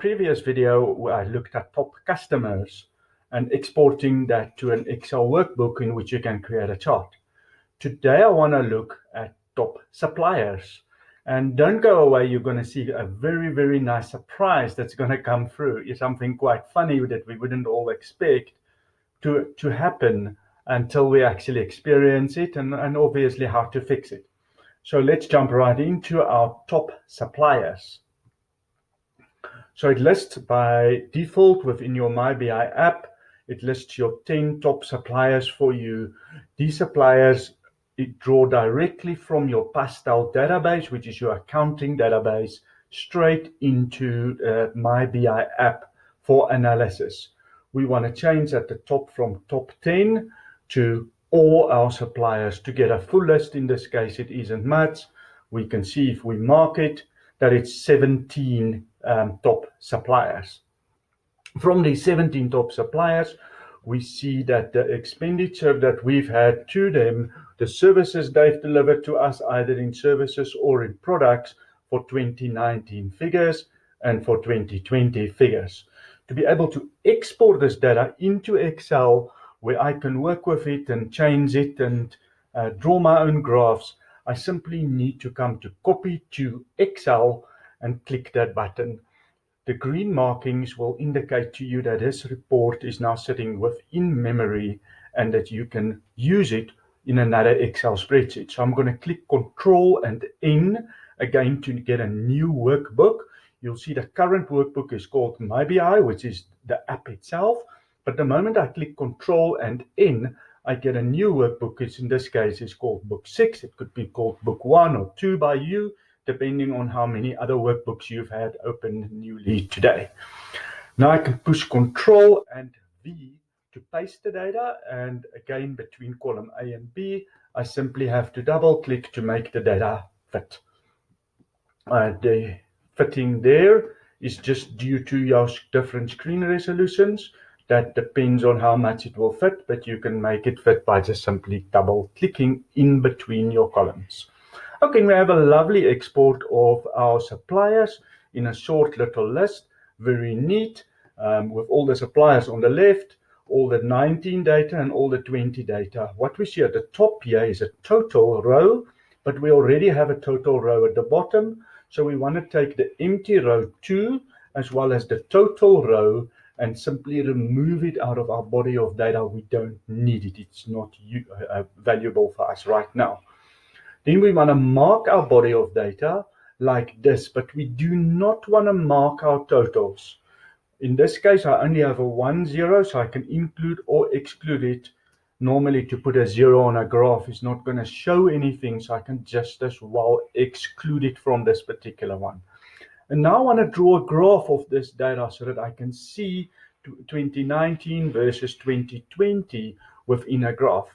previous video, where I looked at top customers and exporting that to an Excel workbook in which you can create a chart. Today, I want to look at top suppliers. And don't go away, you're going to see a very, very nice surprise that's going to come through. It's something quite funny that we wouldn't all expect to happen until we actually experience it, and obviously how to fix it. So let's jump right into our top suppliers. So it lists by default within your MyBI app, it lists your 10 top suppliers for you. These suppliers draw directly from your Pastel database, which is your accounting database, straight into MyBI app for analysis. We want to change at the top from top 10 to all our suppliers to get a full list. In this case, it isn't much. We can see if we mark it that it's 17 top suppliers. From these 17 top suppliers, we see that the expenditure that we've had to them, the services they've delivered to us, either in services or in products, for 2019 figures and for 2020 figures. To be able to export this data into Excel, where I can work with it and change it and draw my own graphs, I simply need to come to Copy to Excel and click that button. The green markings will indicate to you that this report is now sitting within memory and that you can use it in another Excel spreadsheet. So I'm going to click Control and N again to get a new workbook. You'll see the current workbook is called MyBI, which is the app itself. But the moment I click Control and N, I get a new workbook, which in this case is called Book 6. It could be called Book 1 or 2 by you, depending on how many other workbooks you've had open newly today. Now I can push Control and V to paste the data, and again between column A and B, I simply have to double click to make the data fit. The fitting there is just due to your different screen resolutions. That depends on how much it will fit, but you can make it fit by just simply double clicking in between your columns. Okay, we have a lovely export of our suppliers in a short little list, very neat, with all the suppliers on the left, all the 19 data and all the 20 data. What we see at the top here is a total row, but we already have a total row at the bottom. So we want to take the empty row 2 as well as the total row and simply remove it out of our body of data. We don't need it. It's not valuable for us right now. Then we want to mark our body of data like this, but we do not want to mark our totals. In this case, I only have a 1, 0, so I can include or exclude it. Normally, to put a 0 on a graph is not going to show anything, so I can just as well exclude it from this particular one. And now I want to draw a graph of this data so that I can see 2019 versus 2020 within a graph.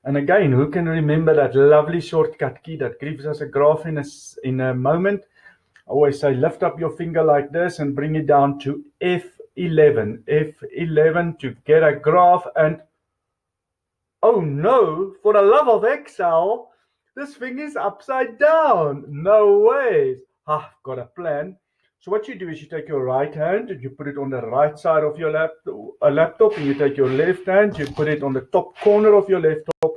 And again, who can remember that lovely shortcut key that gives us a graph in a moment? I always say lift up your finger like this and bring it down to F11. F11 to get a graph, and oh no, for the love of Excel, this thing is upside down. No way. I've got a plan. So what you do is you take your right hand and you put it on the right side of your laptop, and you take your left hand, you put it on the top corner of your laptop,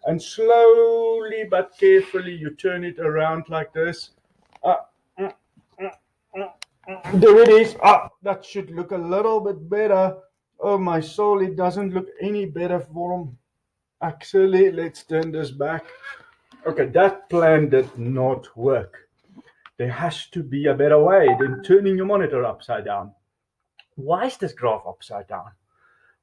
and slowly but carefully you turn it around like this. There it is. That should look a little bit better. Oh my soul, it doesn't look any better for them. Actually, let's turn this back. Okay, that plan did not work. There has to be a better way than turning your monitor upside down. Why is this graph upside down?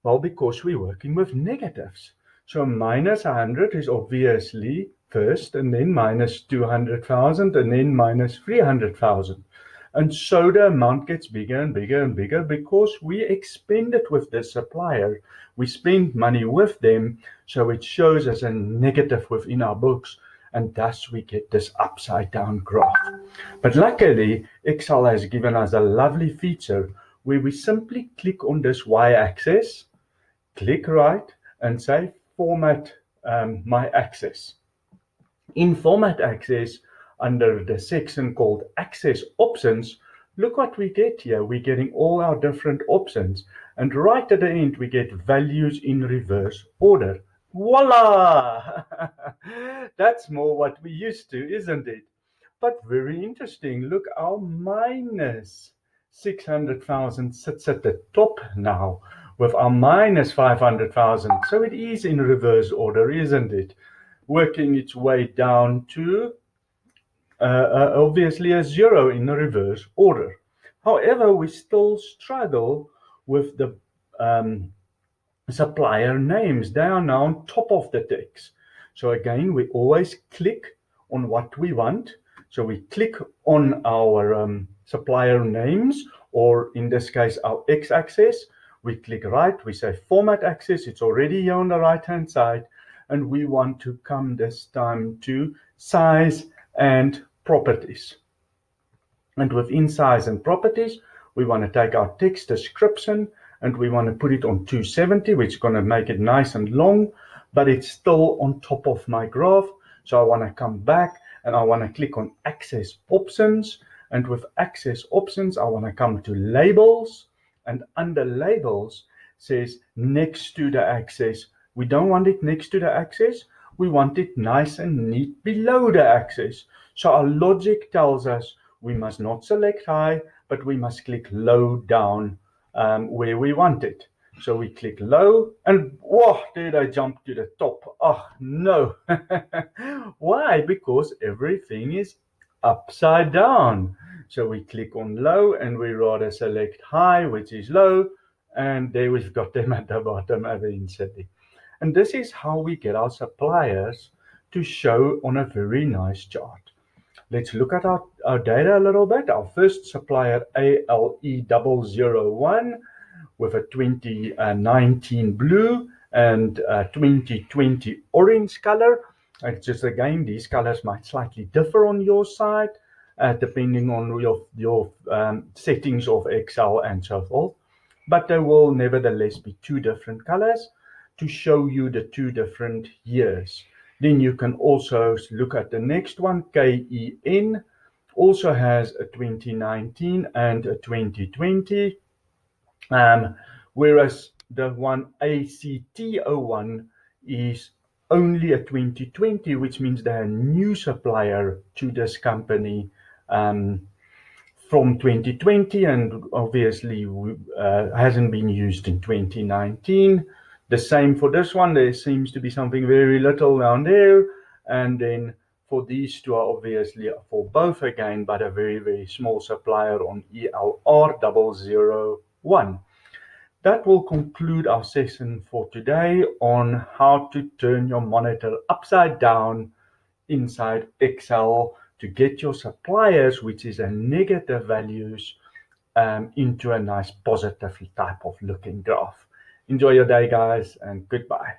Well, because we're working with negatives. So minus 100 is obviously first, and then minus 200,000, and then minus 300,000. And so the amount gets bigger and bigger and bigger because we expended with this supplier. We spend money with them, so it shows as a negative within our books, and thus we get this upside down graph. But luckily, Excel has given us a lovely feature where we simply click on this y-axis, click right, and say Format My Access. In Format Access, under the section called Access Options, look what we get here. We're getting all our different options. And right at the end, we get values in reverse order. Voila! That's more what we used to, isn't it? But very interesting. Look, our minus 600,000 sits at the top now with our minus 500,000. So it is in reverse order, isn't it? Working its way down to obviously a zero in the reverse order. However, we still struggle with the um, supplier names. They are now on top of the text. So again, we always click on what we want. So we click on our supplier names, or in this case, our x-axis. We click right, we say format axis. It's already here on the right-hand side. And we want to come this time to size and properties. And within size and properties, we want to take our text description and we want to put it on 270, which is going to make it nice and long, but it's still on top of my graph. So I want to come back and I want to click on access options. And with access options, I want to come to labels, and under labels says next to the axis. We don't want it next to the axis. We want it nice and neat below the axis. So our logic tells us we must not select high, but we must click low down where we want it. So we click low and whoa, there they jump to the top. Oh no. Why? Because everything is upside down. So we click on low and we rather select high, which is low, and there we've got them at the bottom eventually. And this is how we get our suppliers to show on a very nice chart. Let's look at our data a little bit. Our first supplier, ALE001, with a 2019 blue and 2020 orange color. It's just, again, these colors might slightly differ on your side, depending on your settings of Excel and so forth. But there will nevertheless be two different colors to show you the two different years. Then you can also look at the next one, KEN, also has a 2019 and a 2020. Whereas the one ACT01 is only a 2020, which means they're a new supplier to this company from 2020, and obviously hasn't been used in 2019. The same for this one. There seems to be something very little down there, and then for these two are obviously for both again, but a very, very small supplier on ELR001. That will conclude our session for today on how to turn your monitor upside down inside Excel to get your suppliers, which is a negative values, into a nice positive type of looking graph. Enjoy your day, guys, and goodbye.